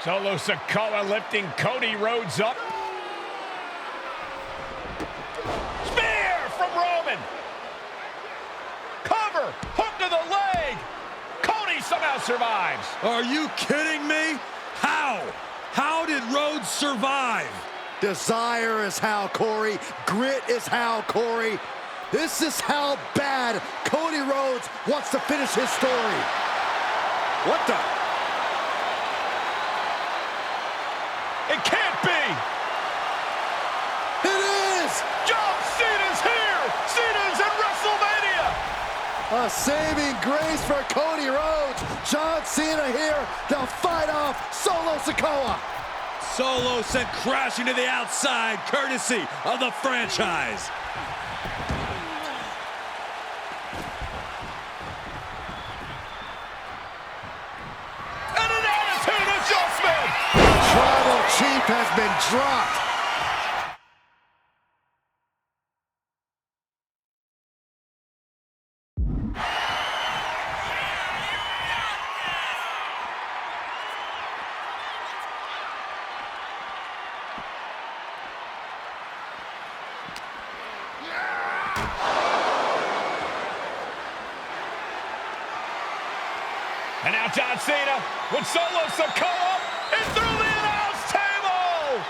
Solo Sikoa lifting Cody Rhodes up. Spear from Roman. Cover, hook to the leg. Cody somehow survives. Are you kidding me? How? How did Rhodes survive? Desire is how, Corey. Grit is how, Corey. This is how bad Cody Rhodes wants to finish his story. What the? It can't be. It is! John Cena's here. Cena's in WrestleMania. A saving grace for Cody Rhodes. John Cena here to fight off Solo Sikoa. Solo sent crashing to the outside, courtesy of the franchise. And an attitude adjustment. Tribal Chief has been dropped. And now John Cena with Solo Sikoa and through the announce table.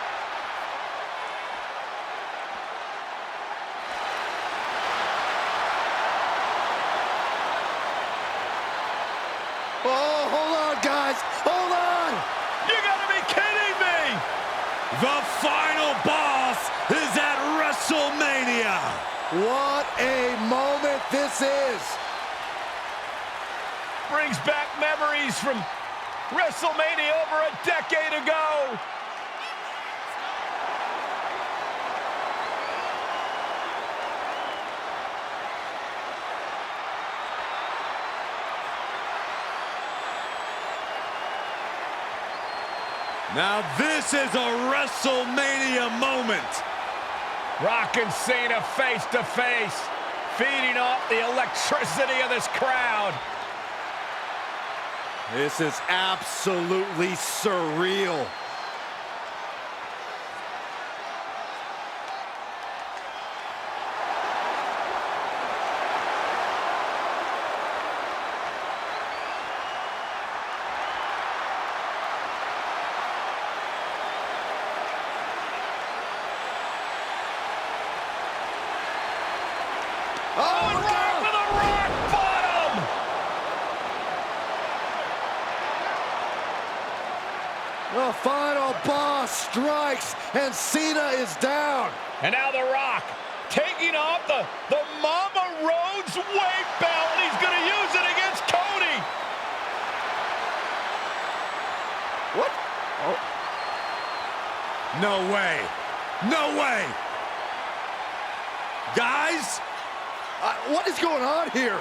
Oh, hold on, guys. Hold on. You gotta be kidding me. The final boss is at WrestleMania. What a moment this is. Brings back memories from WrestleMania over a decade ago. Now this is a WrestleMania moment. Rock and Cena face to face, feeding off the electricity of this crowd. This is absolutely surreal. Oh, and Rock with a rock bottom! The final boss strikes, and Cena is down. And now The Rock taking off the Mama Rhodes weight belt, and he's going to use it against Cody. What? Oh. No way. No way. Guys, What is going on here?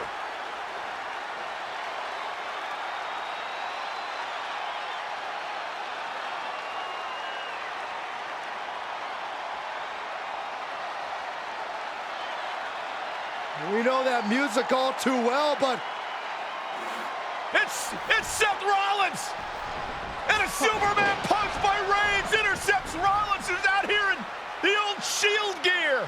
We know that music all too well, but It's Seth Rollins! And a Superman punch by Reigns intercepts Rollins, who's out here in the old Shield gear.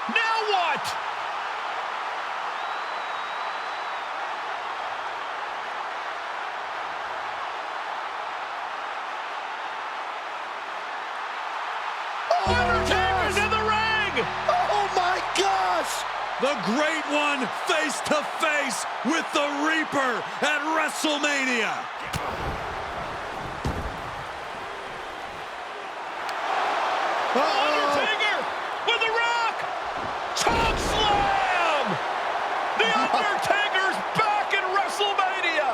Now what? Undertaker's in the ring! oh my gosh! the great one face to face with the Reaper at WrestleMania. Undertaker with the Rock! Choke slam! The Undertaker's back in WrestleMania!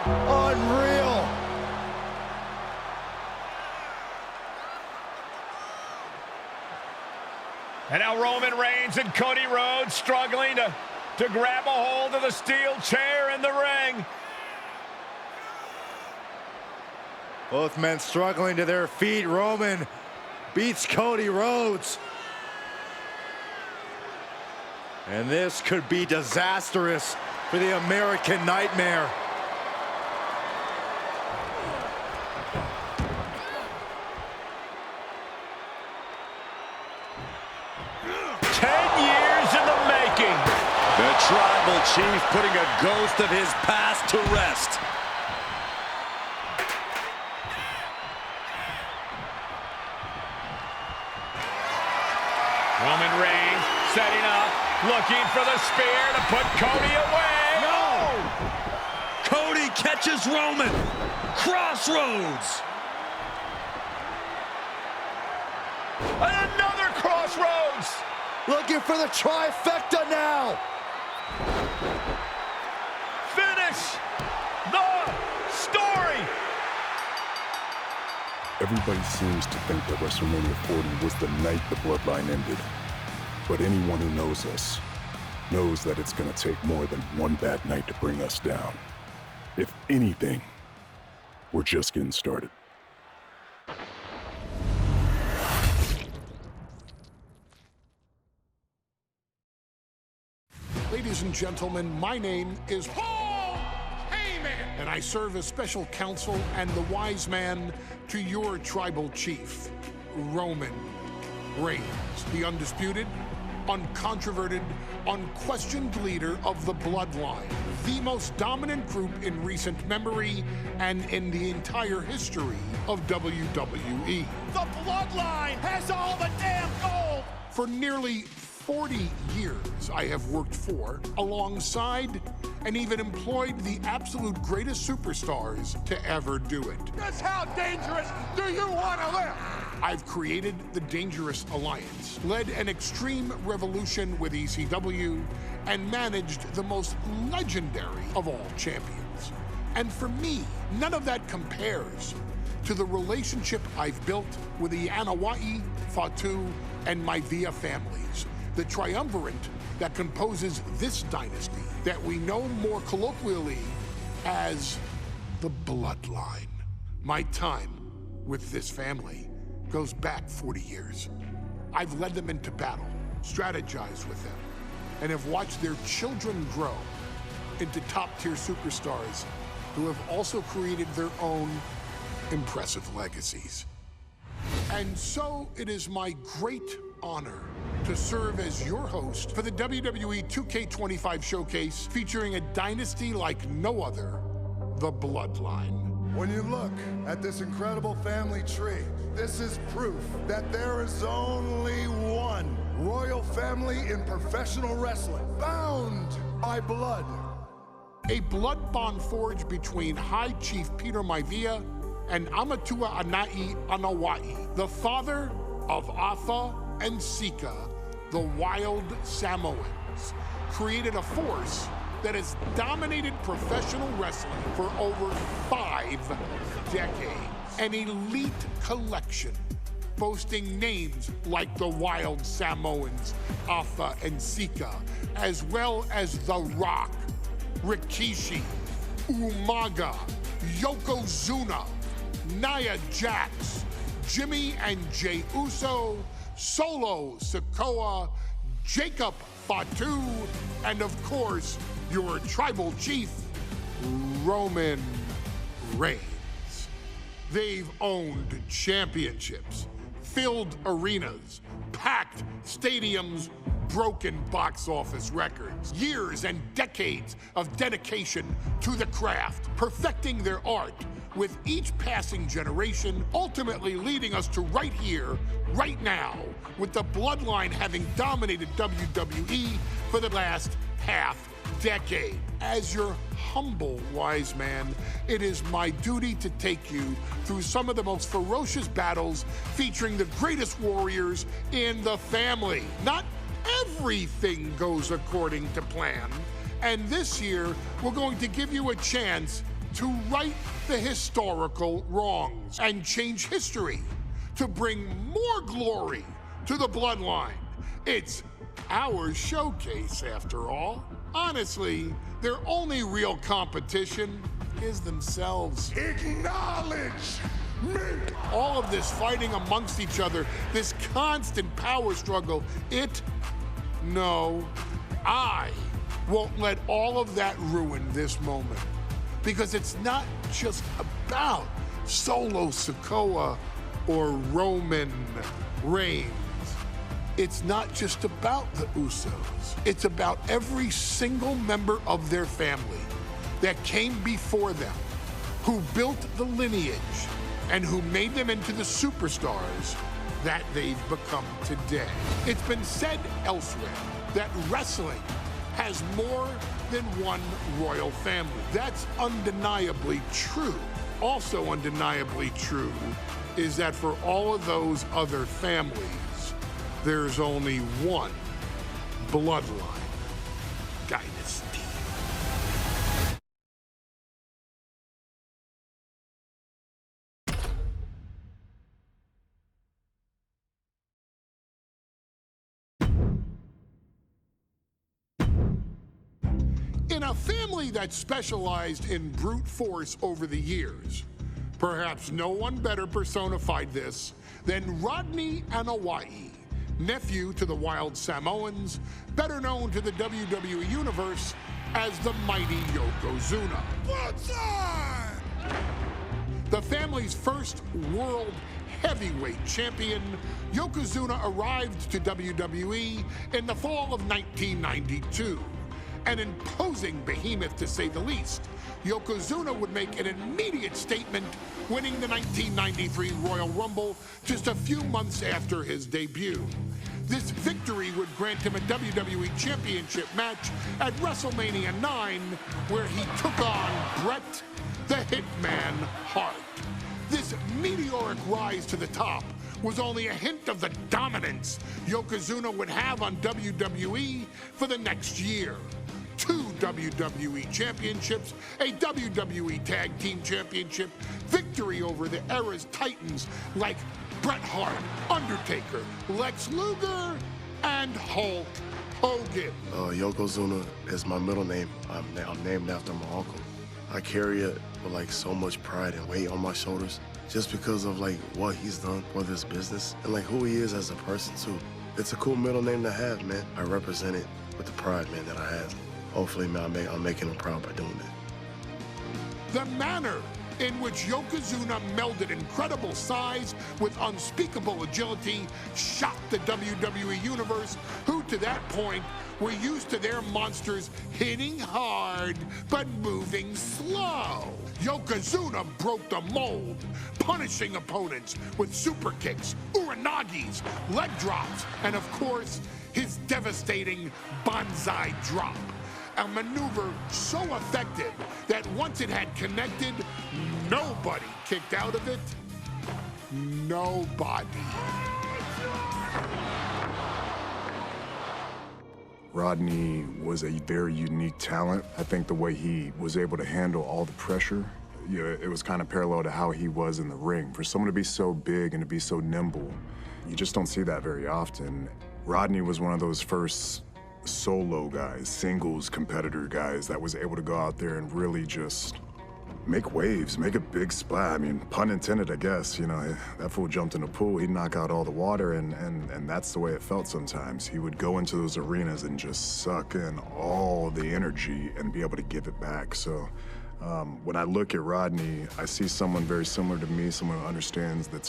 Unreal! And now Roman Reigns Reigns and Cody Rhodes struggling to grab a hold of the steel chair in the ring. Both men struggling to their feet. Roman beats Cody Rhodes. And this could be disastrous for the American Nightmare. The Tribal Chief putting a ghost of his past to rest. Roman Reigns setting up, looking for the spear to put Cody away. No! Cody catches Roman. Crossroads. Another crossroads. Looking for the trifecta now. Finish the story. Everybody seems to think that WrestleMania 40 was the night the Bloodline ended. But anyone who knows us knows that it's going to take more than one bad night to bring us down. If anything, we're just getting started. Ladies and gentlemen, my name is Paul Heyman, and I serve as special counsel and the wise man to your tribal chief, Roman Reigns, the undisputed, uncontroverted, unquestioned leader of the Bloodline, the most dominant group in recent memory and in the entire history of WWE. The Bloodline has all the damn gold. For nearly 40 years, I have worked for, alongside, and even employed the absolute greatest superstars to ever do it. Just how dangerous do you want to live? I've created the Dangerous Alliance, led an extreme revolution with ECW, and managed the most legendary of all champions. And for me, none of that compares to the relationship I've built with the Anoa'i, Fatu, and Maivia families, the triumvirate that composes this dynasty that we know more colloquially as the Bloodline. My time with this family goes back 40 years. I've led them into battle, strategized with them, and have watched their children grow into top-tier superstars who have also created their own impressive legacies. And so it is my great honor to serve as your host for the WWE 2K25 showcase featuring a dynasty like no other, the Bloodline. When you look at this incredible family tree, this is proof that there is only one royal family in professional wrestling, bound by blood. A blood bond forged between High Chief Peter Maivia and Amatua Ana'i Anoa'i, the father of Afa and Sika, the Wild Samoans, created a force that has dominated professional wrestling for over 5 decades. An elite collection boasting names like the Wild Samoans, Afa and Sika, as well as The Rock, Rikishi, Umaga, Yokozuna, Nia Jax, Jimmy and Jey Uso, Solo Sikoa, Jacob Fatu, and of course, your tribal chief, Roman Reigns. They've owned championships, filled arenas, packed stadiums, broken box office records, years and decades of dedication to the craft, perfecting their art with each passing generation, ultimately leading us to right here, right now, with the Bloodline having dominated WWE for the last half decade. As your humble wise man, it is my duty to take you through some of the most ferocious battles featuring the greatest warriors in the family. Not everything goes according to plan, and this year we're going to give you a chance to right the historical wrongs and change history to bring more glory to the Bloodline. It's our showcase, after all. Honestly, their only real competition is themselves. Acknowledge me! All of this fighting amongst each other, this constant power struggle, I won't let all of that ruin this moment. Because it's not just about Solo Sikoa or Roman Reigns. It's not just about the Usos. It's about every single member of their family that came before them, who built the lineage and who made them into the superstars that they've become today. It's been said elsewhere that wrestling has more than one royal family. That's undeniably true. Also undeniably true is that for all of those other families, there's only one bloodline dynasty. In a family that specialized in brute force over the years, perhaps no one better personified this than Rodney Anoa'i, nephew to the Wild Samoans, better known to the WWE Universe as the mighty Yokozuna. The family's first world heavyweight champion, Yokozuna arrived to WWE in the fall of 1992. An imposing behemoth, to say the least, Yokozuna would make an immediate statement, winning the 1993 Royal Rumble just a few months after his debut. This victory would grant him a WWE Championship match at WrestleMania 9, where he took on Bret the Hitman Hart. This meteoric rise to the top was only a hint of the dominance Yokozuna would have on WWE for the next year. 2 WWE championships, a WWE Tag Team Championship, victory over the era's titans like Bret Hart, Undertaker, Lex Luger, and Hulk Hogan. Yokozuna is my middle name. I'm named after my uncle. I carry it with so much pride and weight on my shoulders just because of what he's done for this business and who he is as a person too. It's a cool middle name to have, man. I represent it with the pride, man, that I have. Hopefully, man, I'm making him proud by doing it. The manner in which Yokozuna melded incredible size with unspeakable agility shocked the WWE Universe, who to that point were used to their monsters hitting hard but moving slow. Yokozuna broke the mold, punishing opponents with super kicks, uranagis, leg drops, and of course, his devastating Banzai drop. A maneuver so effective that once it had connected, nobody kicked out of it. Nobody. Rodney was a very unique talent. I think the way he was able to handle all the pressure, it was kind of parallel to how he was in the ring. For someone to be so big and to be so nimble, you just don't see that very often. Rodney was one of those first solo guys, singles competitor guys that was able to go out there and really just make waves, make a big splash. I mean, pun intended, I guess. That fool jumped in the pool, he'd knock out all the water, and that's the way it felt sometimes. He would go into those arenas and just suck in all the energy and be able to give it back. So when I look at Rodney, I see someone very similar to me, someone who understands the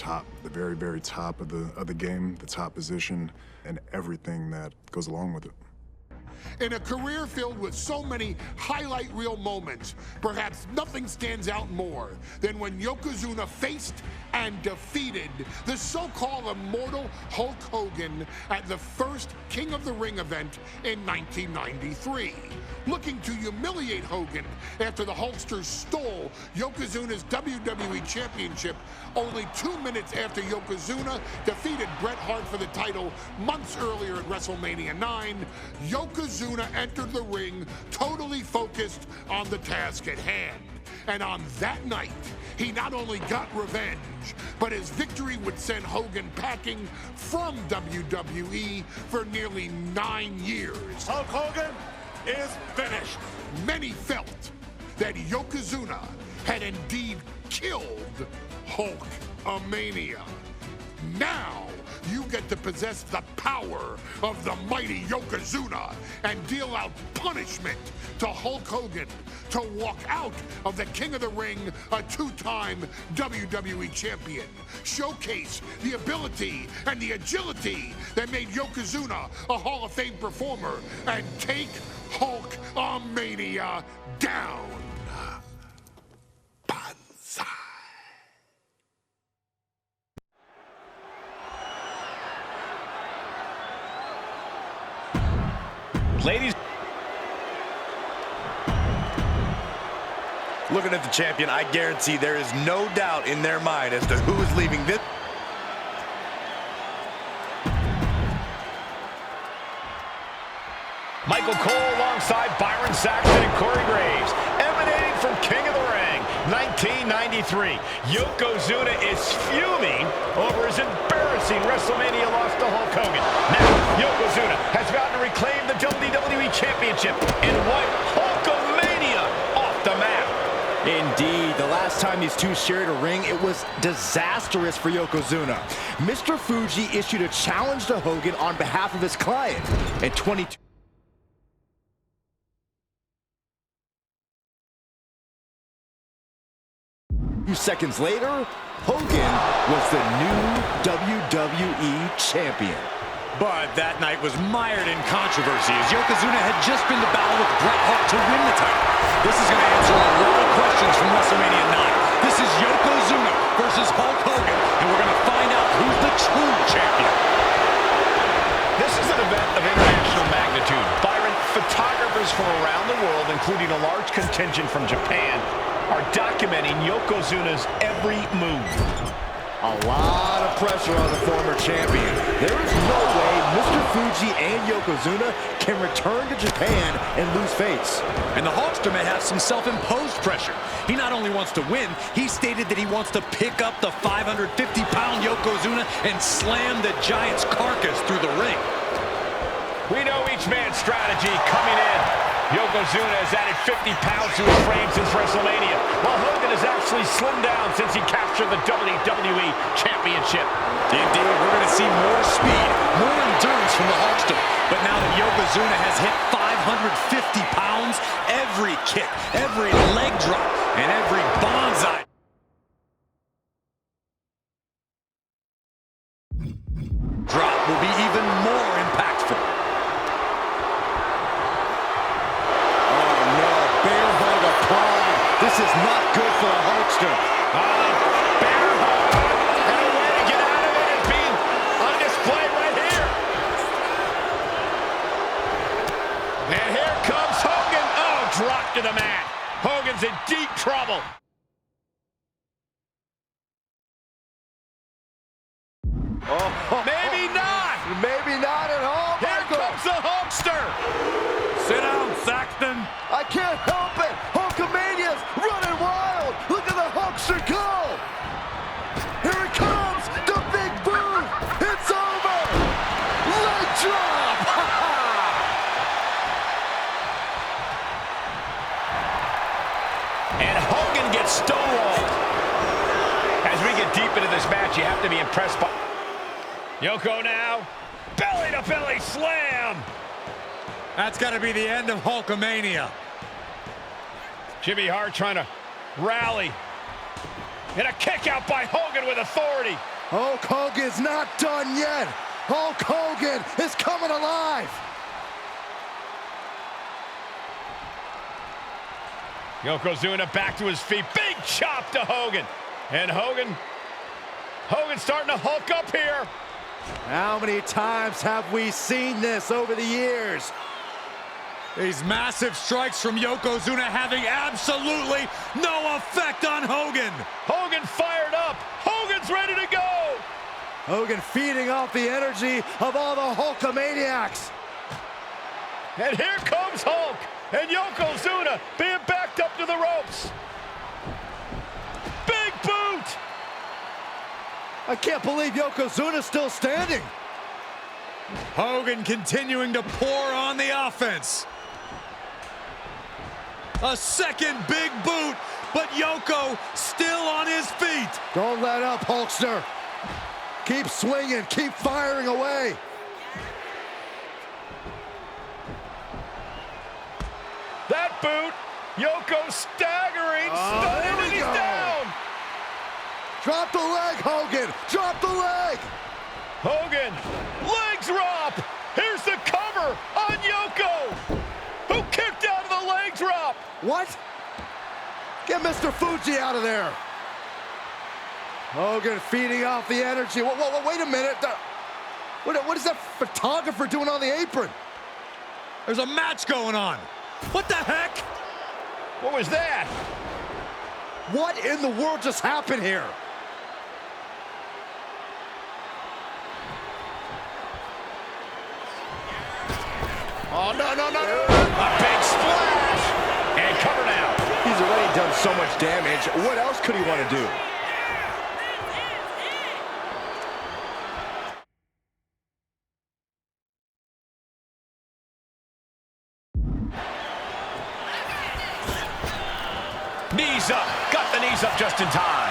very, very top of the game, the top position, and everything that goes along with it. In a career filled with so many highlight reel moments, perhaps nothing stands out more than when Yokozuna faced and defeated the so-called immortal Hulk Hogan at the first King of the Ring event in 1993. Looking to humiliate Hogan after the Hulkster stole Yokozuna's WWE Championship only 2 minutes after Yokozuna defeated Bret Hart for the title months earlier at WrestleMania 9, Yokozuna entered the ring totally focused on the task at hand. And on that night, He not only got revenge, but his victory would send Hogan packing from WWE for nearly 9 years. Hulk Hogan is finished. Many felt that Yokozuna had indeed killed Hulkamania. Now, you get to possess the power of the mighty Yokozuna and deal out punishment to Hulk Hogan to walk out of the King of the Ring, a 2-time WWE champion. Showcase the ability and the agility that made Yokozuna a Hall of Fame performer and take Hulkamania down. Banzai. Ladies, looking at the champion, I guarantee there is no doubt in their mind as to who is leaving this. Michael Cole alongside Byron Saxton and Corey Graves, emanating from King of the Ring, 1993. Yokozuna is fuming over his embarrassing WrestleMania loss to Hulk Hogan. Now, Yokozuna has gotten to reclaim the WWE Championship and wipe Hulkamania off the map. Indeed, the last time these two shared a ring, it was disastrous for Yokozuna. Mr. Fuji issued a challenge to Hogan on behalf of his client. In 22 seconds later, Hogan was the new WWE champion. But that night was mired in controversy as Yokozuna had just been to battle with Bret Hart to win the title. This is going to answer a lot of questions from WrestleMania 9. This is Yokozuna versus Hulk Hogan, and we're going to find out who's the true champion. This is an event of international magnitude. Byron, photographers from around the world, including a large contingent from Japan, are documenting Yokozuna's every move. A lot of pressure on the former champion. There is no way Mr. Fuji and Yokozuna can return to Japan and lose face. And the Hulkster may have some self-imposed pressure. He not only wants to win, he stated that he wants to pick up the 550-pound Yokozuna and slam the Giant's carcass through the ring. We know each man's strategy coming in. Yokozuna has added 50 pounds to his frame since WrestleMania, while Hogan has actually slimmed down since he captured the WWE Championship. Indeed, we're going to see more speed, more endurance from the Hulkster. But now that Yokozuna has hit 550 pounds, every kick, every leg drop, and every bonsai drop will be even more impactful. This is not good for the Hulkster. Bear hug. And a way to get out of it is being on display right here. And here comes Hogan. Oh, drop to the mat. Hogan's in deep trouble. Oh, Maybe not. Maybe not at all, Here Michael. comes the Hulkster. Sit down, Saxton. I can't help it. Hulkamania's running wild. Look at the Hulkster go. Here it comes. The big boot. It's over. Leg drop. And Hogan gets stonewalled. As we get deep into this match, you have to be impressed by Yoko now. Belly-to-belly slam. That's got to be the end of Hulkamania. Jimmy Hart trying to rally. And a kick out by Hogan with authority. Hulk Hogan's not done yet. Hulk Hogan is coming alive. Yokozuna back to his feet. Big chop to Hogan. And Hogan's starting to hulk up here. How many times have we seen this over the years? These massive strikes from Yokozuna having absolutely no effect on Hogan. Hogan fired up. Hogan's ready to go. Hogan feeding off the energy of all the Hulkamaniacs. And here comes Hulk. And Yokozuna being backed up to the ropes. Big I can't believe Yokozuna's still standing. Hogan continuing to pour on the offense. A second big boot, but Yoko still on his feet. Don't let up, Hulkster. Keep swinging, keep firing away. That boot, Yoko staggering, stunning, and he's down. Drop the leg, Hogan. Drop the leg. Hogan, leg drop. Here's the cover on Yoko, who kicked out of the leg drop. What? Get Mr. Fuji out of there. Hogan feeding off the energy. Wait a minute. What is that photographer doing on the apron? There's a match going on. What the heck? What was that? What in the world just happened here? Oh, no. A big splash. And cover now. He's already done so much damage. What else could he want to do? Knees up. Got the knees up just in time.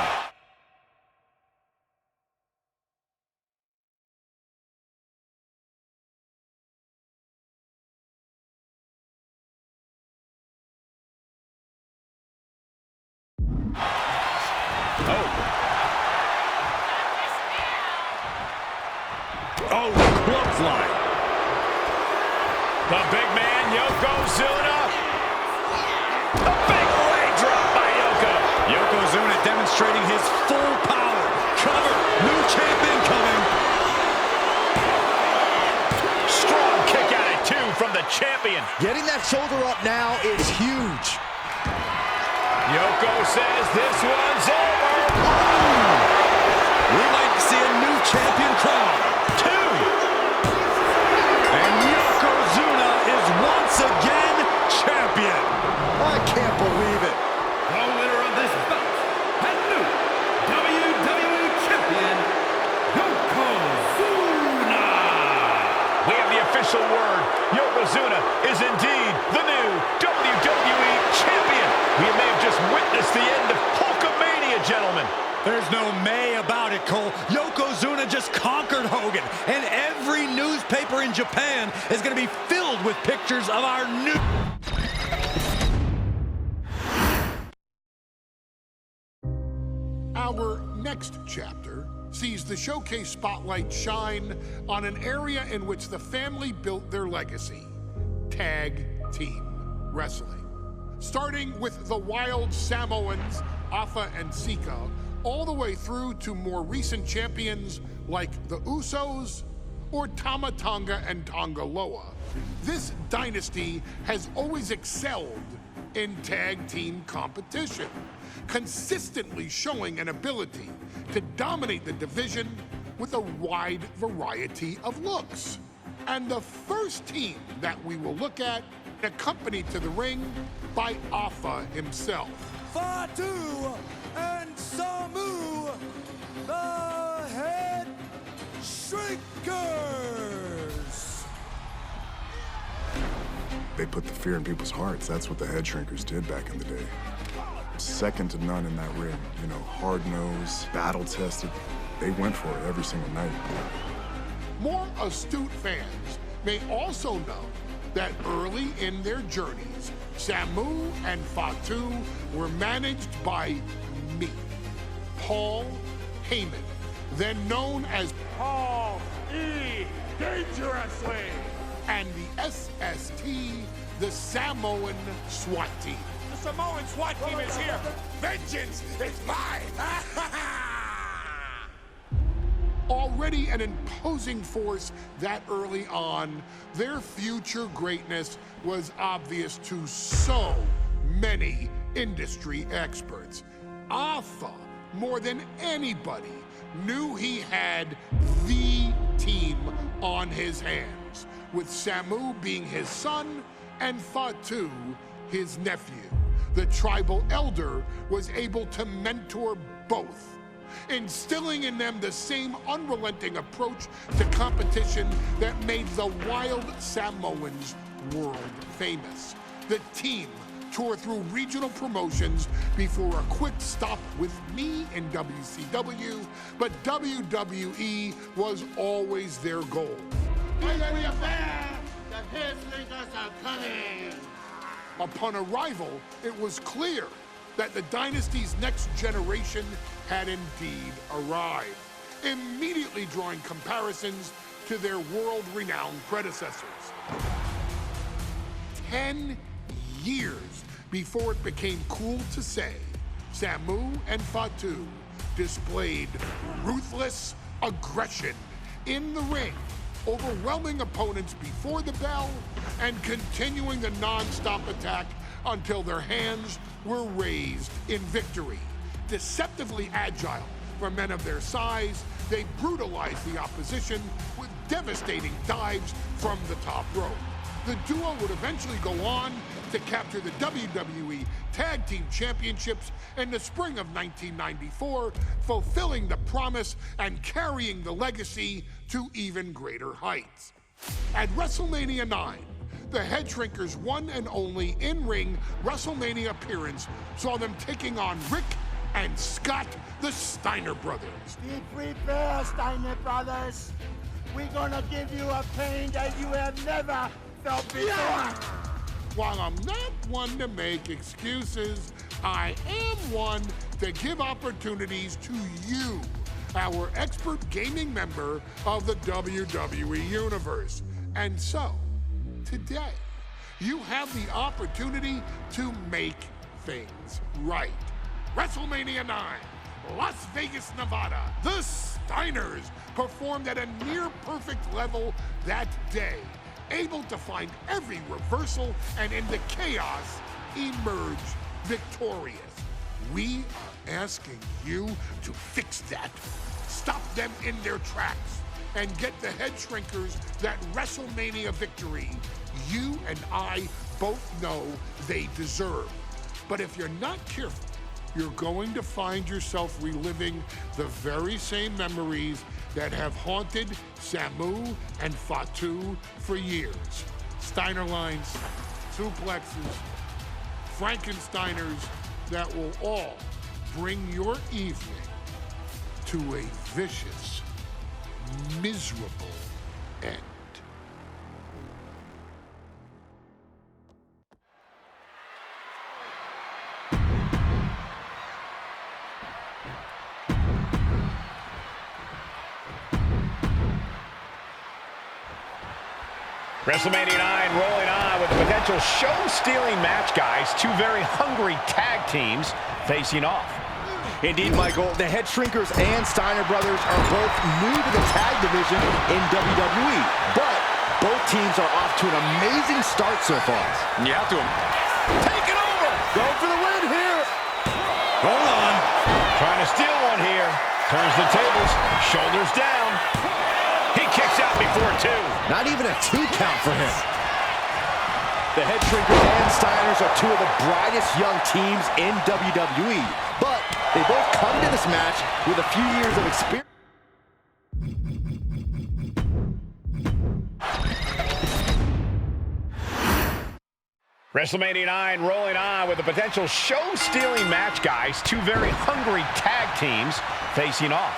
Oh, clothesline. The big man, Yokozuna. A big leg drop by Yoko. Yokozuna demonstrating his full power. Cover. New champion coming. Strong kick out at 2 from the champion. Getting that shoulder up now is huge. Yoko says this one's over. We might see a new champion crowned. 2. And Yokozuna is once again champion. I can't believe it. The winner of this bout, and new WWE Champion, Yokozuna. We have the official word. Yokozuna is indeed the new WWE Champion. We may have just witnessed the end of Hulkamania, gentlemen. There's no may about it, Cole. Yokozuna just conquered Hogan, and every newspaper in Japan is going to be filled with pictures of our new... Our next chapter sees the showcase spotlight shine on an area in which the family built their legacy: tag team wrestling. Starting with the Wild Samoans, Afa and Sika, all the way through to more recent champions like the Usos or Tama Tonga and Tonga Loa. This dynasty has always excelled in tag team competition, consistently showing an ability to dominate the division with a wide variety of looks. And the first team that we will look at, accompanied to the ring by Afa himself. Fatu and Samu, the Head Shrinkers. They put the fear in people's hearts. That's what the Head Shrinkers did back in the day. Second to none in that ring. You know, hard-nosed, battle-tested. They went for it every single night. More astute fans may also know that early in their journeys, Samu and Fatu were managed by me, Paul Heyman, then known as Paul E. Dangerously, and the SST, the Samoan SWAT team. The Samoan SWAT team is here. Vengeance is mine! Already an imposing force that early on, their future greatness was obvious to so many industry experts. Afa, more than anybody, knew he had the team on his hands, with Samu being his son and Fatu his nephew. The tribal elder was able to mentor both instilling in them the same unrelenting approach to competition that made the Wild Samoans world famous. The team toured through regional promotions before a quick stop with me in WCW, but WWE was always their goal. Upon arrival, it was clear that the dynasty's next generation had indeed arrived, immediately drawing comparisons to their world-renowned predecessors. 10 years before it became cool to say, Samu and Fatu displayed ruthless aggression in the ring, overwhelming opponents before the bell and continuing the non-stop attack until their hands were raised in victory. Deceptively agile for men of their size, they brutalized the opposition with devastating dives from the top rope. The duo would eventually go on to capture the WWE Tag Team Championships in the spring of 1994, fulfilling the promise and carrying the legacy to even greater heights. At WrestleMania 9, the Head Shrinkers' one and only in-ring WrestleMania appearance saw them taking on Rick and Scott, the Steiner brothers. Be prepared, Steiner brothers. We're gonna give you a pain that you have never felt before. While I'm not one to make excuses, I am one to give opportunities to you, our expert gaming member of the WWE Universe. And so, today, you have the opportunity to make things right. WrestleMania 9, Las Vegas, Nevada. The Steiners performed at a near-perfect level that day, able to find every reversal and in the chaos emerge victorious. We are asking you to fix that, stop them in their tracks, and get the Head Shrinkers that WrestleMania victory you and I both know they deserve. But if you're not careful, you're going to find yourself reliving the very same memories that have haunted Samu and Fatu for years. Steiner lines, suplexes, Frankensteiners that will all bring your evening to a vicious, miserable end. WrestleMania 9 rolling on with a potential show-stealing match, guys. Two very hungry tag teams facing off. Indeed, Michael, the Head Shrinkers and Steiner brothers are both new to the tag division in WWE, but both teams are off to an amazing start so far. You have to. Take it over! Go for the win here! Hold on. Trying to steal one here. Turns the tables, shoulders down. He kicks out before two. Not even a 2 count for him. The Head Shrinkers and Steiners are two of the brightest young teams in WWE, but they both come to this match with a few years of experience. WrestleMania 9 rolling on with a potential show-stealing match, guys. Two very hungry tag teams facing off.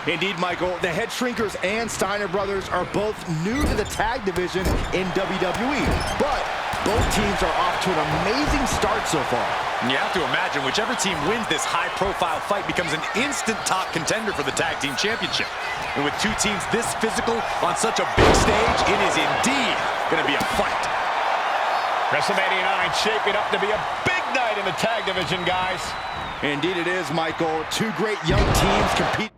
Indeed, Michael, the Head Shrinkers and Steiner brothers are both new to the tag division in WWE, but both teams are off to an amazing start so far. You have to imagine whichever team wins this high-profile fight becomes an instant top contender for the Tag Team Championship. And with two teams this physical on such a big stage, it is indeed going to be a fight. WrestleMania 9 shaping up to be a big night in the tag division, guys. Indeed it is, Michael. Two great young teams compete.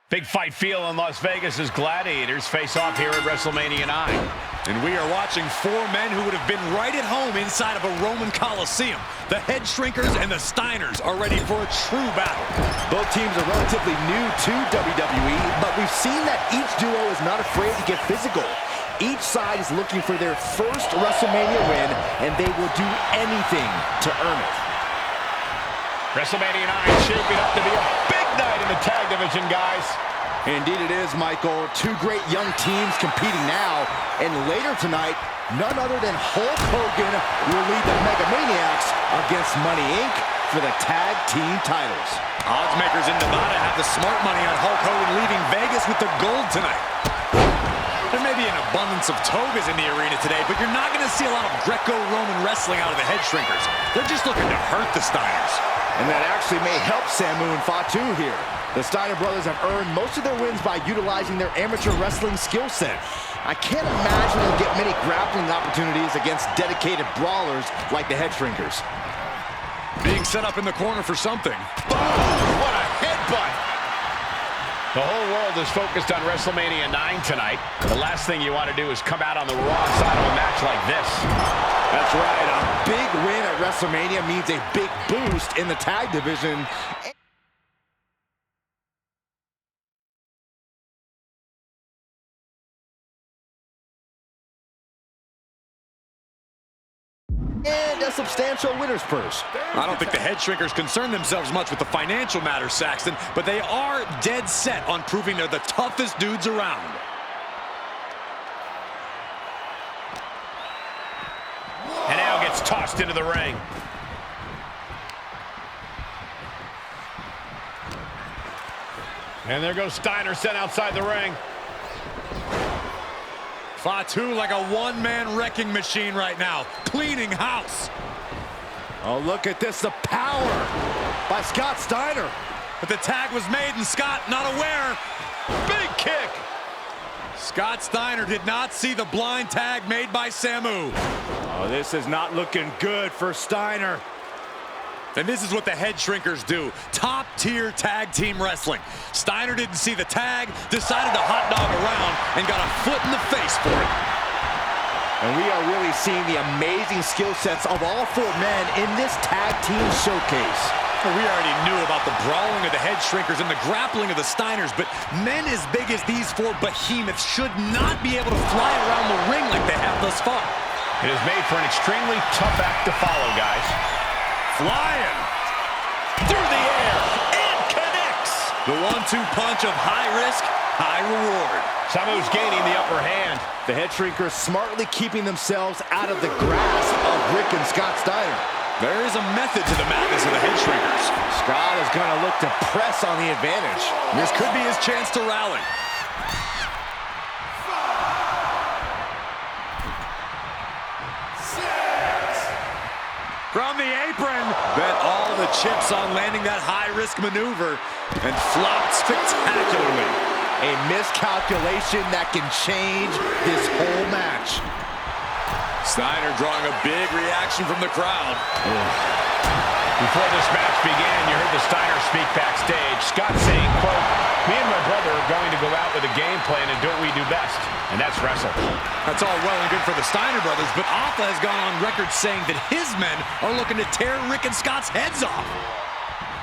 Big fight feel in Las Vegas as Gladiators face off here at WrestleMania 9. And we are watching four men who would have been right at home inside of a Roman Coliseum. The Head Shrinkers and the Steiners are ready for a true battle. Both teams are relatively new to WWE, but we've seen that each duo is not afraid to get physical. Each side is looking for their first WrestleMania win, and they will do anything to earn it. WrestleMania 9 shaping up to be a big night in the tag division, guys. Indeed it is, Michael. Two great young teams competing now, and later tonight, none other than Hulk Hogan will lead the Mega Maniacs against Money Inc. for the tag team titles. Oddsmakers in Nevada have the smart money on Hulk Hogan leaving Vegas with the gold tonight. There may be an abundance of togas in the arena today, but you're not going to see a lot of Greco-Roman wrestling out of the Head Shrinkers. They're just looking to hurt the Steiners. And that actually may help Samu and Fatu here. The Steiner brothers have earned most of their wins by utilizing their amateur wrestling skill set. I can't imagine they'll get many grappling opportunities against dedicated brawlers like the Head Shrinkers. Being set up in the corner for something. Boom! What a headbutt! The whole world is focused on WrestleMania 9 tonight. The last thing you want to do is come out on the wrong side of a match like this. That's right. A big win at WrestleMania means a big boost in the tag division. And a substantial winner's purse. I don't think the Head Shrinkers concern themselves much with the financial matters, Saxton, but they are dead set on proving they're the toughest dudes around. And now gets tossed into the ring. And there goes Steiner sent outside the ring. Fatu like a one-man wrecking machine right now, cleaning house. Oh, look at this, the power by Scott Steiner. But the tag was made and Scott not aware. Big kick. Scott Steiner did not see the blind tag made by Samu. Oh, this is not looking good for Steiner. And this is what the Head Shrinkers do. Top-tier tag team wrestling. Steiner didn't see the tag, decided to hot dog around, and got a foot in the face for it. And we are really seeing the amazing skill sets of all four men in this tag team showcase. We already knew about the brawling of the Head Shrinkers and the grappling of the Steiners, but men as big as these four behemoths should not be able to fly around the ring like they have thus far. It is made for an extremely tough act to follow, guys. Flying through the air and connects. The 1-2 punch of high risk, high reward. Samu's gaining the upper hand. The Head Shrinkers smartly keeping themselves out of the grasp of Rick and Scott Steiner. There is a method to the madness of the Head Shrinkers. Scott is going to look to press on the advantage. This could be his chance to rally. From the apron, bet all the chips on landing that high-risk maneuver and flopped spectacularly. A miscalculation that can change this whole match. Steiner drawing a big reaction from the crowd. Before this match began, you heard the Steiner speak backstage. Scott saying, quote, "Me and my brother are going to go out with a game plan and do what we do best, and that's wrestle." That's all well and good for the Steiner brothers, but Alpha has gone on record saying that his men are looking to tear Rick and Scott's heads off.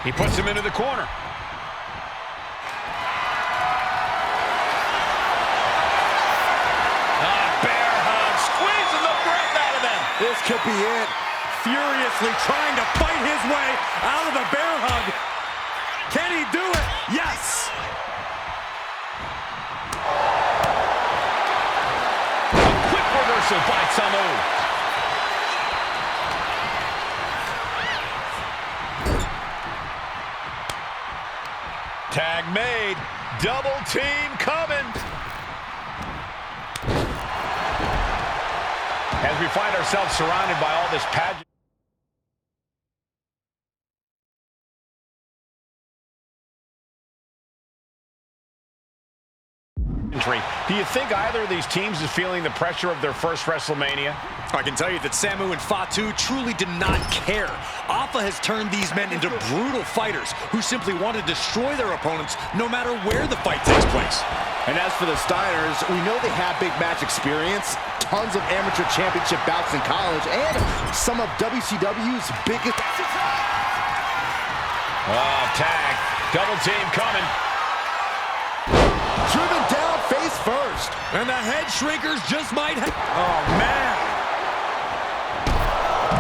He puts him into the corner. Bear hug, squeezing the breath out of them. This could be it. Furiously trying to fight his way out of the bear hug. Can he do it? Yes! A quick reversal by Samu. Tag made. Double team coming. As we find ourselves surrounded by all this pageant. Do you think either of these teams is feeling the pressure of their first WrestleMania? I can tell you that Samu and Fatu truly did not care. Alpha has turned these men into brutal fighters who simply want to destroy their opponents no matter where the fight takes place. And as for the Steiners, we know they have big match experience, tons of amateur championship bouts in college, and some of WCW's biggest... Oh, tag. Double team coming. Driven down face first. And the head shrinkers just might have... Oh, man.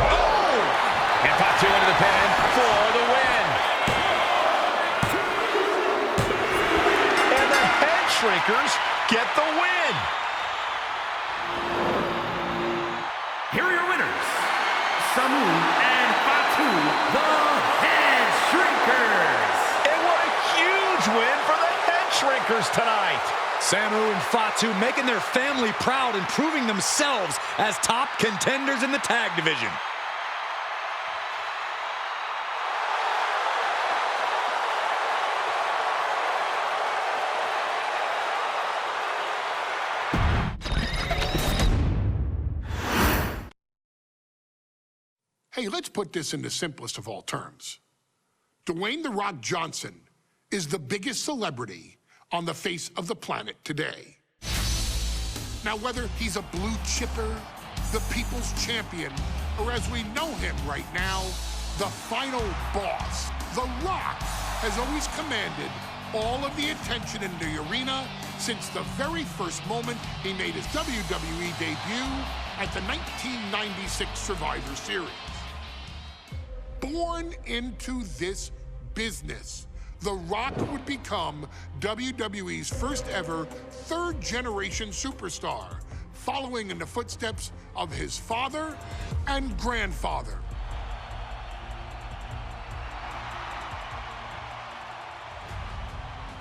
Oh! And Fatu into the pin for the win. And the head shrinkers get the win. Here are your winners, Samu and Fatu, the Head Shrinkers. And what a huge win for the Head Shrinkers tonight. Samu and Fatu making their family proud and proving themselves as top contenders in the tag division. Hey, let's put this in the simplest of all terms. Dwayne "The Rock" Johnson is the biggest celebrity on the face of the planet today. Now, whether he's a blue chipper, the people's champion, or as we know him right now, the final boss, The Rock has always commanded all of the attention in the arena since the very first moment he made his WWE debut at the 1996 Survivor Series. Born into this business, The Rock would become WWE's first ever third-generation superstar, following in the footsteps of his father and grandfather.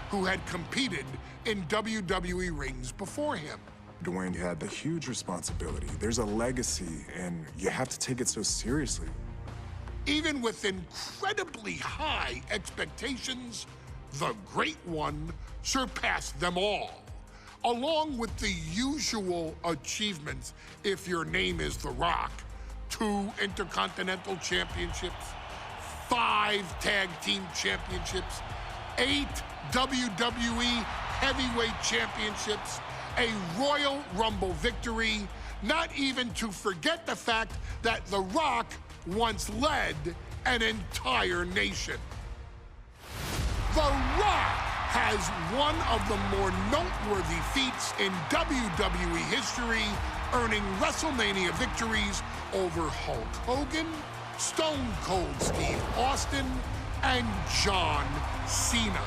Who had competed in WWE rings before him. Dwayne, you had the huge responsibility. There's a legacy, and you have to take it so seriously. Even with incredibly high expectations, the Great One surpassed them all, along with the usual achievements if your name is The Rock. 2 Intercontinental Championships, 5 Tag Team Championships, 8 WWE Heavyweight Championships, a Royal Rumble victory, not even to forget the fact that The Rock once led an entire nation. The Rock has one of the more noteworthy feats in WWE history, earning WrestleMania victories over Hulk Hogan, Stone Cold Steve Austin, and John Cena.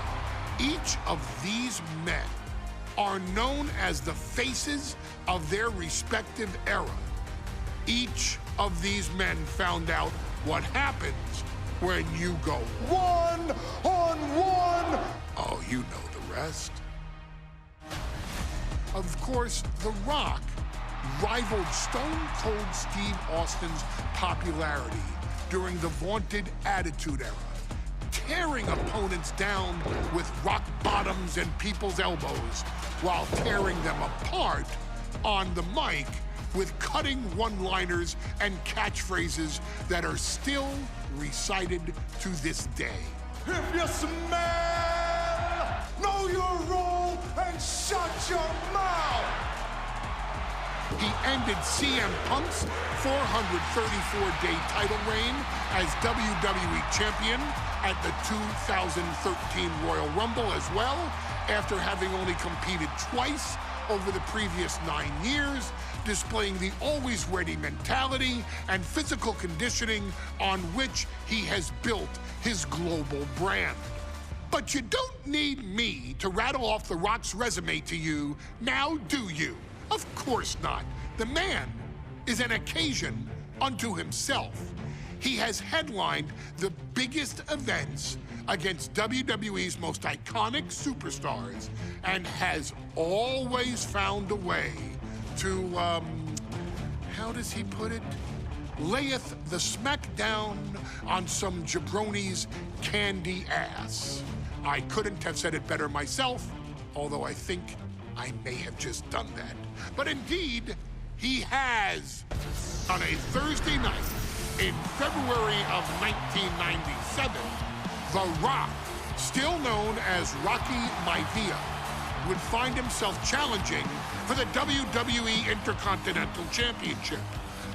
Each of these men are known as the faces of their respective era. Each of these men found out what happens when you go one-on-one. Oh, you know the rest. Of course, The Rock rivaled Stone Cold Steve Austin's popularity during the vaunted Attitude Era, tearing opponents down with rock bottoms and people's elbows while tearing them apart on the mic with cutting one-liners and catchphrases that are still recited to this day. If you smell, know your role and shut your mouth. He ended CM Punk's 434-day title reign as WWE Champion at the 2013 Royal Rumble as well, after having only competed twice over the previous 9 years, displaying the always ready mentality and physical conditioning on which he has built his global brand. But you don't need me to rattle off The Rock's resume to you, now do you? Of course not. The man is an occasion unto himself. He has headlined the biggest events against WWE's most iconic superstars and has always found a way to, how does he put it? Layeth the smackdown on some jabroni's candy ass. I couldn't have said it better myself, although I think I may have just done that. But indeed, he has. On a Thursday night in February of 1997, The Rock, still known as Rocky Maivia, would find himself challenging for the WWE Intercontinental Championship.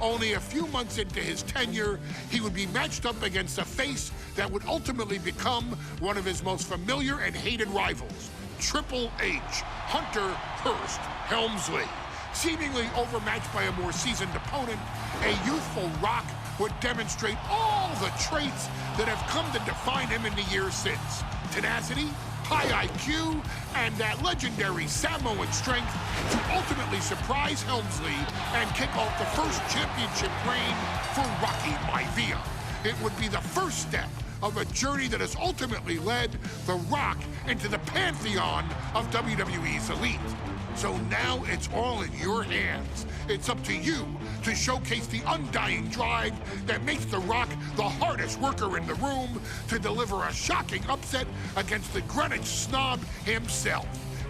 Only a few months into his tenure, he would be matched up against a face that would ultimately become one of his most familiar and hated rivals, Triple H, Hunter Hearst Helmsley. Seemingly overmatched by a more seasoned opponent, a youthful Rock would demonstrate all the traits that have come to define him in the years since. Tenacity, high IQ, and that legendary Samoan strength to ultimately surprise Helmsley and kick off the first championship reign for Rocky Maivia. It would be the first step of a journey that has ultimately led The Rock into the pantheon of WWE's elite. So now it's all in your hands. It's up to you to showcase the undying drive that makes The Rock the hardest worker in the room to deliver a shocking upset against the Greenwich snob himself.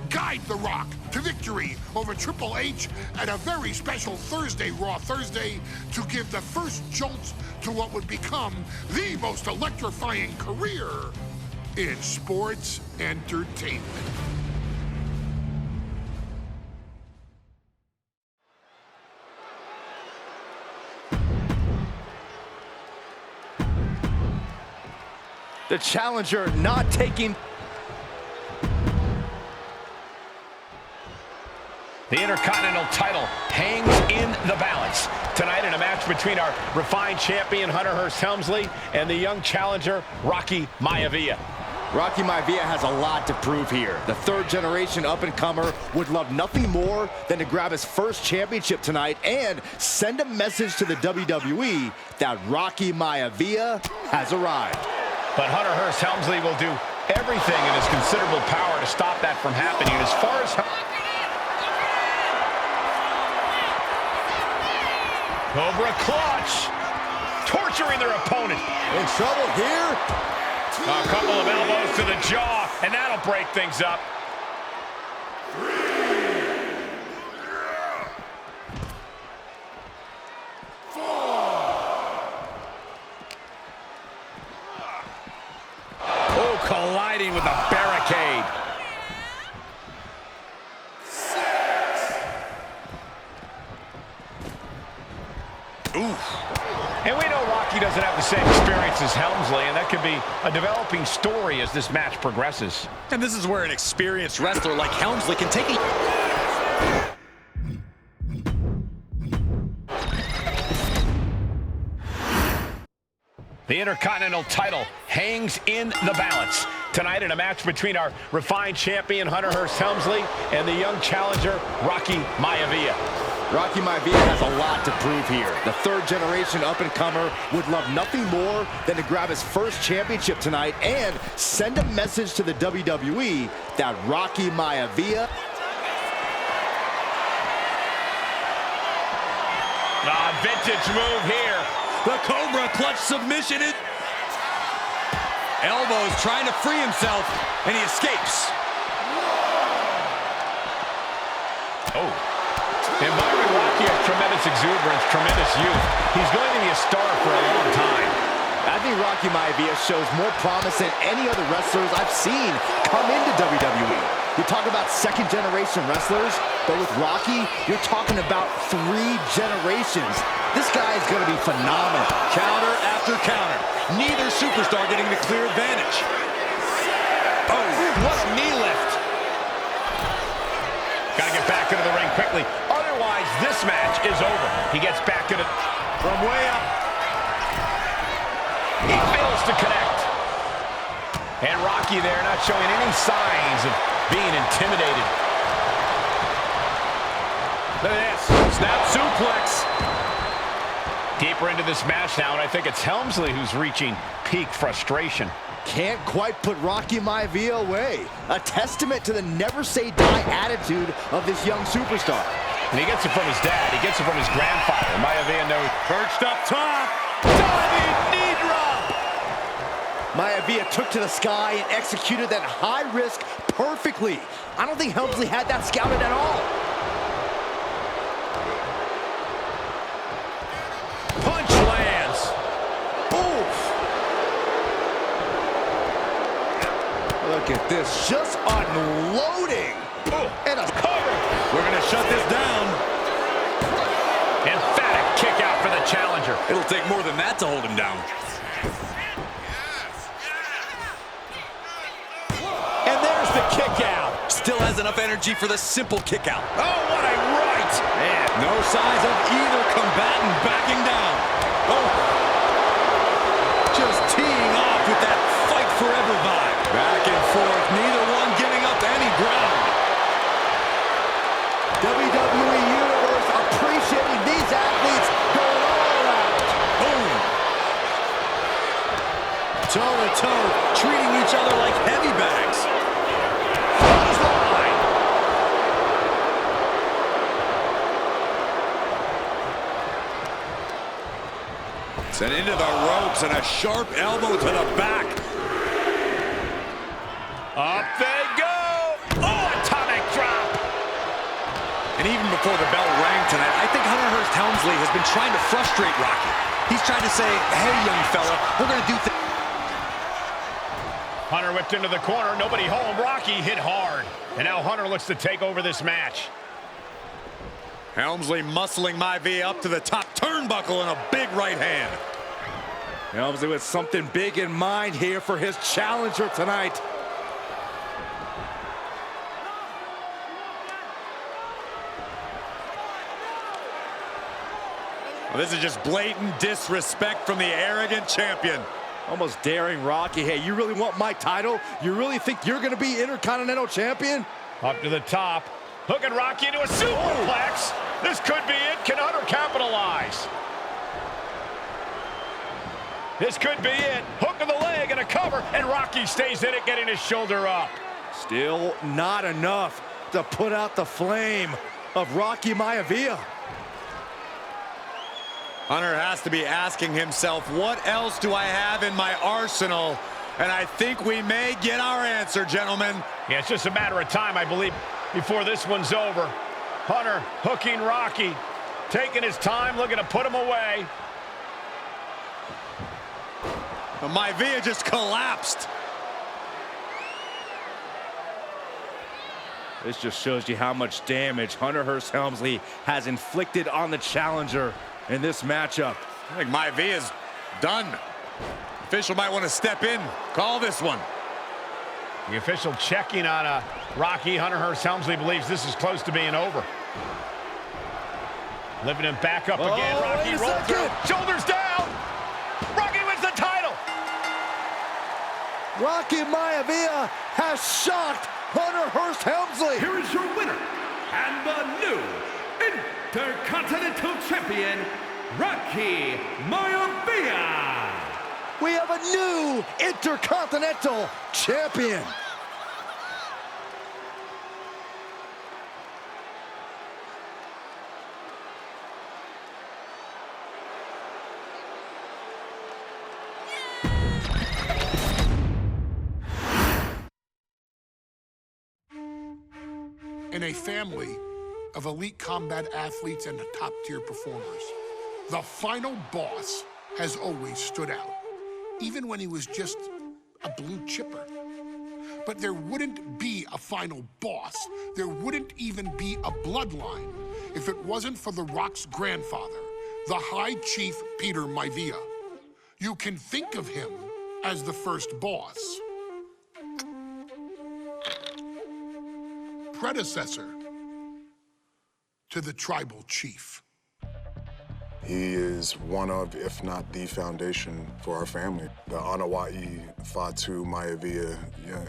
Guide The Rock to victory over Triple H at a very special Thursday, Raw Thursday, to give the first jolts to what would become the most electrifying career in sports entertainment. The challenger not taking... The Intercontinental title hangs in the balance tonight in a match between our refined champion, Hunter Hearst Helmsley, and the young challenger, Rocky Maivia. Rocky Maivia has a lot to prove here. The third-generation up-and-comer would love nothing more than to grab his first championship tonight and send a message to the WWE that Rocky Maivia has arrived. But Hunter Hearst Helmsley will do everything in his considerable power to stop that from happening. As far as... Cobra clutch! Torturing their opponent. In trouble here. A couple of elbows to the jaw, and that'll break things up. Oh, colliding with a barricade. Oof. And we know Rocky doesn't have the same experience as Helmsley, and that could be a developing story as this match progresses. And this is where an experienced wrestler like Helmsley can take a... The Intercontinental title hangs in the balance tonight in a match between our refined champion, Hunter Hearst Helmsley, and the young challenger, Rocky Maivia. Rocky Maivia has a lot to prove here. The third-generation up-and-comer would love nothing more than to grab his first championship tonight and send a message to the WWE that Rocky Maivia... Vintage move here. The Cobra clutch submission. Elbows trying to free himself, and he escapes. Oh. Environment Rocky has tremendous exuberance, tremendous youth. He's going to be a star for a long time. I think Rocky Maivia shows more promise than any other wrestlers I've seen come into WWE. You talk about second-generation wrestlers, but with Rocky, you're talking about 3 generations. This guy is going to be phenomenal. Counter after counter. Neither superstar getting the clear advantage. Oh, what a knee lift. Got to get back into the ring quickly. Otherwise, this match is over. He gets back into... From way up. He fails to connect. And Rocky there not showing any signs of being intimidated. Look at this. Snap suplex. Deeper into this match now, and I think it's Helmsley who's reaching peak frustration. Can't quite put Rocky Maivia away. A testament to the never-say-die attitude of this young superstar. And he gets it from his dad. He gets it from his grandfather. Maivia knows. Perched up top. Diving knee drop. Maivia took to the sky and executed that high risk perfectly. I don't think Helmsley had that scouted at all. Punch lands. Oof. Look at this, just unloading. And a cover. We're going to shut this down. Emphatic kick out for the challenger. It'll take more than that to hold him down. And there's the kick out. Still has has enough energy for the simple kick out. Oh, what a right! Man, no signs of either combatant backing down. Oh, just teeing off with that fight forever vibe. Back and forth, neither one giving up any ground. WWE Universe appreciating these athletes going all out. Boom. Toe-to-toe, treating each other like heavy bags. Sent into the ropes and a sharp elbow to the back. Up they go! Oh, atomic drop! And even before the bell rang tonight, I think Hunter Hearst Helmsley has been trying to frustrate Rocky. He's trying to say, hey, young fella, we're going to do things. Hunter whipped into the corner, nobody home. Rocky hit hard. And now Hunter looks to take over this match. Helmsley muscling Maivia up to the top turnbuckle in a big right hand. Helmsley with something big in mind here for his challenger tonight. Well, this is just blatant disrespect from the arrogant champion. Almost daring Rocky. Hey, you really want my title? You really think you're going to be Intercontinental Champion? Up to the top. Hooking Rocky into a superplex. This could be it. Can Hunter capitalize? This could be it. Hook of the leg and a cover. And Rocky stays in it, getting his shoulder up. Still not enough to put out the flame of Rocky Maivia. Hunter has to be asking himself, what else do I have in my arsenal? And I think we may get our answer, gentlemen. Yeah, it's just a matter of time, I believe, before this one's over. Hunter hooking Rocky, taking his time, looking to put him away. Maivia just collapsed. This just shows you how much damage Hunter Hearst Helmsley has inflicted on the challenger in this matchup. I think Maivia's done. Official might want to step in, call this one. The official checking on Rocky. Hunter Hearst Helmsley believes this is close to being over. Lifting him back up again. Rocky rolls through. Shoulders down. Rocky wins the title. Rocky Maivia has shocked Hunter Hearst Helmsley. Here is your winner and the new Intercontinental Champion, Rocky Maivia. We have a new Intercontinental Champion. In a family of elite combat athletes and top-tier performers, the final boss has always stood out, even when he was just a blue chipper. But there wouldn't be a final boss, there wouldn't even be a bloodline if it wasn't for The Rock's grandfather, the High Chief Peter Maivia. You can think of him as the first boss, predecessor to the tribal chief. He is one of, if not the foundation for our family. The Anoa'i Fatu Maivia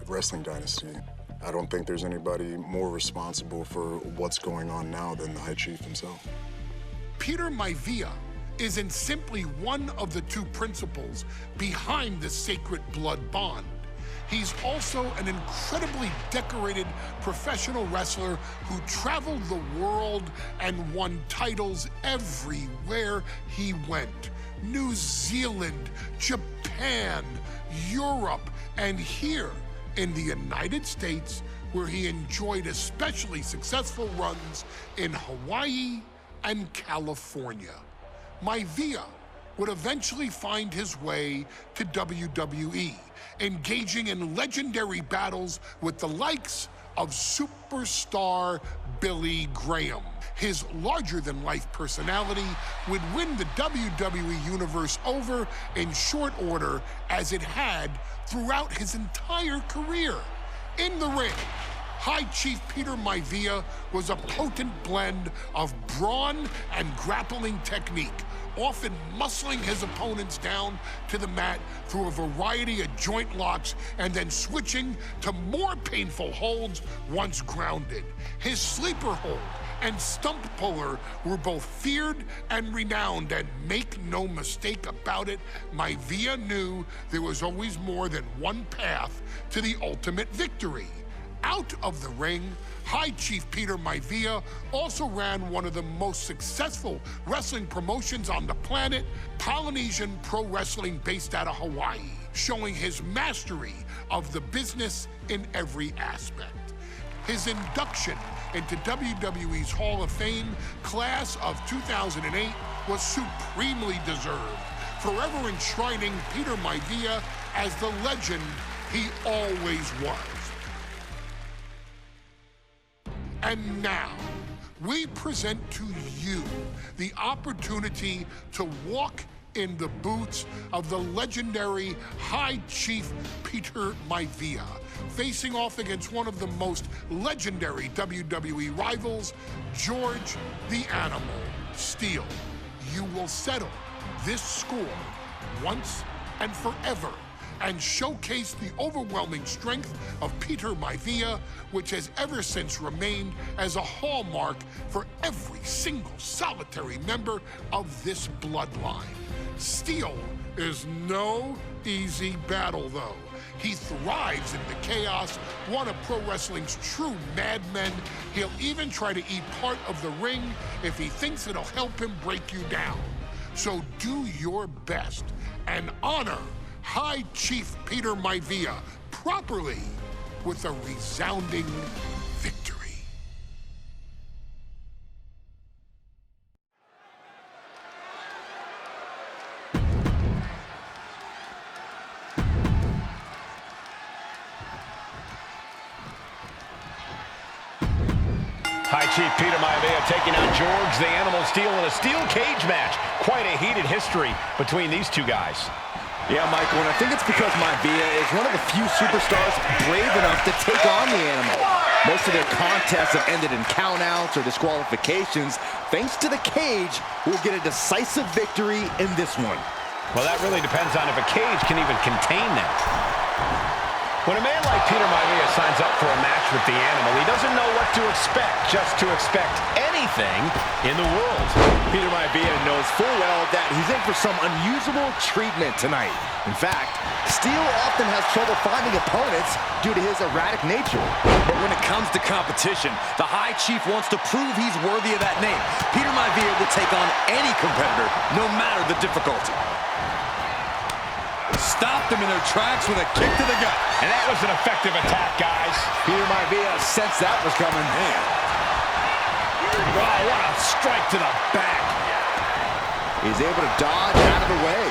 wrestling dynasty. I don't think there's anybody more responsible for what's going on now than the High Chief himself. Peter Maivia isn't simply one of the two principals behind the sacred blood bond. He's also an incredibly decorated professional wrestler who traveled the world and won titles everywhere he went. New Zealand, Japan, Europe, and here in the United States, where he enjoyed especially successful runs in Hawaii and California. Maivia would eventually find his way to WWE, engaging in legendary battles with the likes of superstar Billy Graham. His larger-than-life personality would win the WWE Universe over in short order, as it had throughout his entire career. In the ring, High Chief Peter Maivia was a potent blend of brawn and grappling technique, often muscling his opponents down to the mat through a variety of joint locks and then switching to more painful holds once grounded. His sleeper hold and stump puller were both feared and renowned, and make no mistake about it, Maivia knew there was always more than one path to the ultimate victory. Out of the ring, High Chief Peter Maivia also ran one of the most successful wrestling promotions on the planet, Polynesian Pro Wrestling, based out of Hawaii, showing his mastery of the business in every aspect. His induction into WWE's Hall of Fame class of 2008 was supremely deserved, forever enshrining Peter Maivia as the legend he always was. And now, we present to you the opportunity to walk in the boots of the legendary High Chief Peter Maivia, facing off against one of the most legendary WWE rivals, George the Animal Steele. You will settle this score once and forever and showcase the overwhelming strength of Peter Maivia, which has ever since remained as a hallmark for every single solitary member of this bloodline. Steele is no easy battle, though. He thrives in the chaos, one of pro wrestling's true madmen. He'll even try to eat part of the ring if he thinks it'll help him break you down. So do your best and honor High Chief Peter Maivia properly with a resounding victory. High Chief Peter Maivia taking out George the Animal Steele in a steel cage match. Quite a heated history between these two guys. Yeah, Michael, and I think it's because Maivia is one of the few superstars brave enough to take on the Animal. Most of their contests have ended in countouts or disqualifications. Thanks to the cage, we'll get a decisive victory in this one. Well, that really depends on if a cage can even contain them. When a man like Peter Maivia signs up for a match with the Animal, he doesn't know what to expect, just to expect anything in the world. Peter Maivia knows full well that he's in for some unusual treatment tonight. In fact, Steele often has trouble finding opponents due to his erratic nature. But when it comes to competition, the High Chief wants to prove he's worthy of that name. Peter Maivia will take on any competitor, no matter the difficulty. Stopped them in their tracks with a kick to the gut. And that was an effective attack, guys. Peter Maivia sensed that was coming. Man. Oh, what a strike to the back. He's able to dodge out of the way.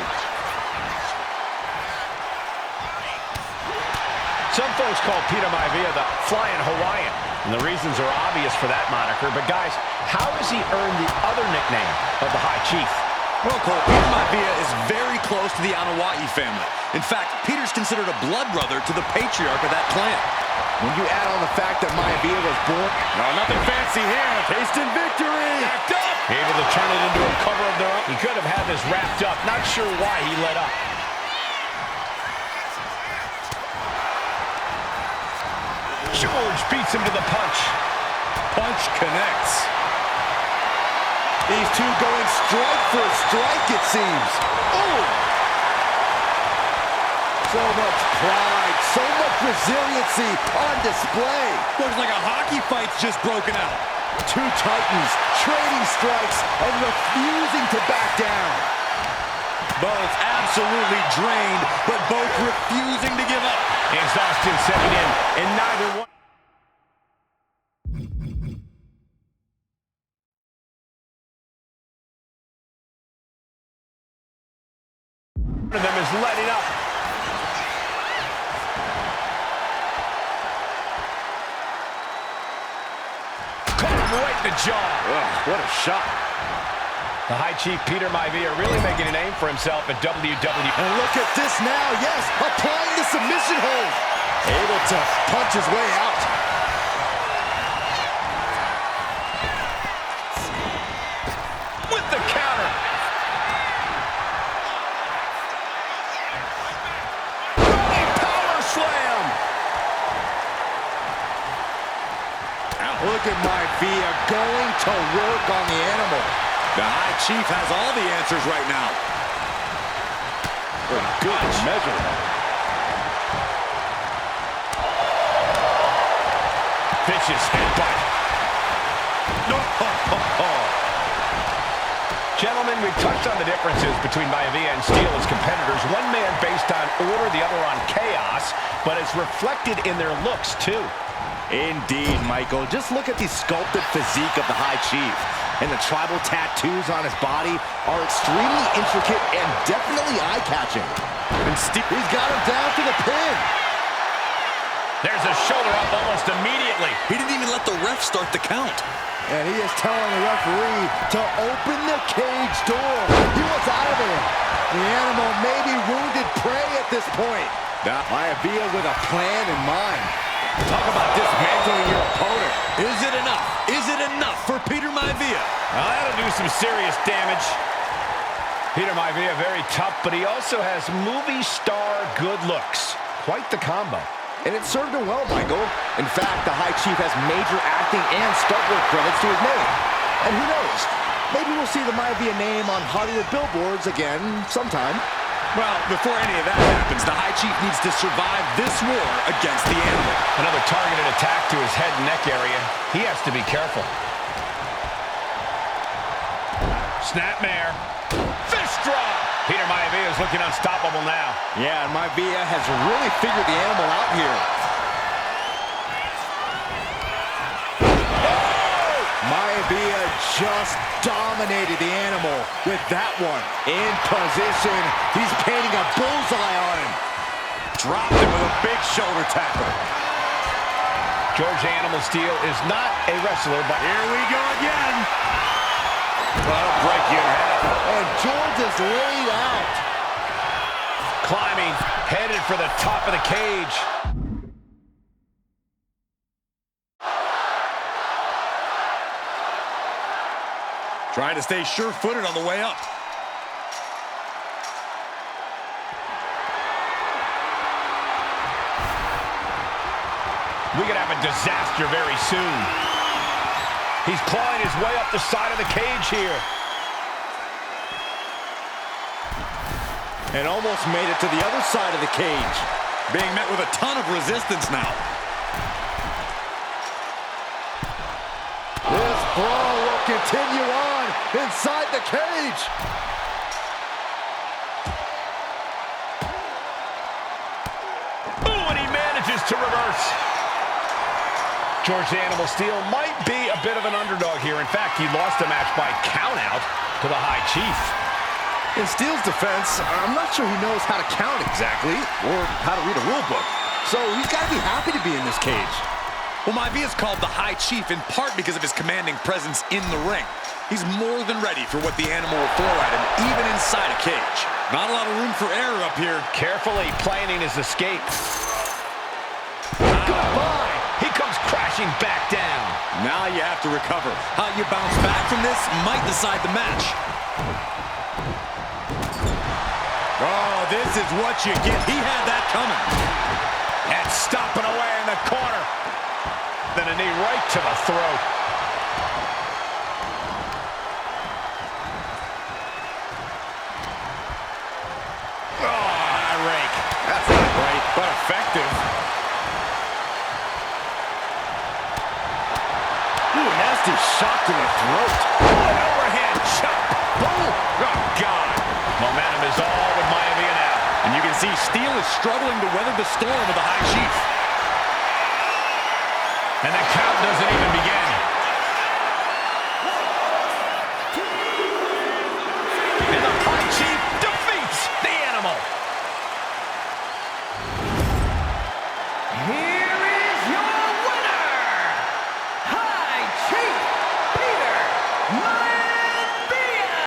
Some folks call Peter Maivia the Flying Hawaiian, and the reasons are obvious for that moniker. But guys, how does he earn the other nickname of the High Chief? Well, Cole, Peter Maivia is very close to the Anoa'i family. In fact, Peter's considered a blood brother to the patriarch of that clan. When you add on the fact that Maivia was born... No, nothing fancy here. Tasting victory. Backed up. Able to turn it into a cover of their own. He could have had this wrapped up. Not sure why he let up. George beats him to the punch. Punch connects. These two going strike for strike, it seems. Oh! So much pride, so much resiliency on display. Looks like a hockey fight's just broken out. Two titans trading strikes and refusing to back down. Both absolutely drained, but both refusing to give up. Exhaustion setting in, and neither one of them is letting up. Caught him right in the jaw. Ugh, what a shot. The High Chief Peter Maivia really making a name for himself at WWE. And look at this now, yes, applying the submission hold. Able to punch his way out. look at Maivia going to work on the animal. The High Chief has all the answers right now. Good measure. Vicious headbutt. Gentlemen, we've touched on the differences between Maivia and Steele as competitors. One man based on order, the other on chaos, but it's reflected in their looks, too. Indeed, Michael. Just look at the sculpted physique of the High Chief. And the tribal tattoos on his body are extremely intricate and definitely eye-catching. And he's got him down to the pin. There's a shoulder up almost immediately. He didn't even let the ref start the count. And he is telling the referee to open the cage door. He wants out of there. The animal may be wounded prey at this point. Now, Maivia with a plan in mind. Talk about dismantling your opponent. Is it enough? Is it enough for Peter Maivia? Well, that'll do some serious damage. Peter Maivia, very tough, but he also has movie star good looks. Quite the combo. And it served him well, Michael. In fact, the High Chief has major acting and stunt work credits to his name. And who knows? Maybe we'll see the Maivia name on Hollywood billboards again sometime. Well, before any of that happens, the High Chief needs to survive this war against the animal. Another targeted attack to his head and neck area. He has to be careful. Snapmare. Fist drop. Peter Maivia is looking unstoppable now. Yeah, and Maivia has really figured the animal out here. Maivia just dominated the animal with that one. In position, he's painting a bullseye on him. Dropped him with a big shoulder tackle. George Animal Steele is not a wrestler, but here we go again. That'll break you in half. And George is laid out. Climbing, headed for the top of the cage. Trying to stay sure-footed on the way up. We could have a disaster very soon. He's clawing his way up the side of the cage here. And almost made it to the other side of the cage. Being met with a ton of resistance now. This brawl will continue on inside the cage. Ooh, and he manages to reverse. George Animal Steele might be a bit of an underdog here. In fact, he lost the match by countout to the High Chief. In Steele's defense, I'm not sure he knows how to count exactly, or how to read a rule book. So he's got to be happy to be in this cage. Well, Maivia's called the High Chief in part because of his commanding presence in the ring. He's more than ready for what the animal will throw at him, even inside a cage. Not a lot of room for error up here. Carefully planning his escape. Goodbye! He comes crashing back down. Now you have to recover. How you bounce back from this might decide the match. Oh, this is what you get. He had that coming. And stomping away in the corner. Then a knee right to the throat. Oh, a rake. That's not great, but effective. Ooh, nasty shot to the throat. Oh, an overhand chop. Oh, God. Momentum is all with Maivia now. And you can see Steele is struggling to weather the storm of the High Chief. And the count doesn't even begin.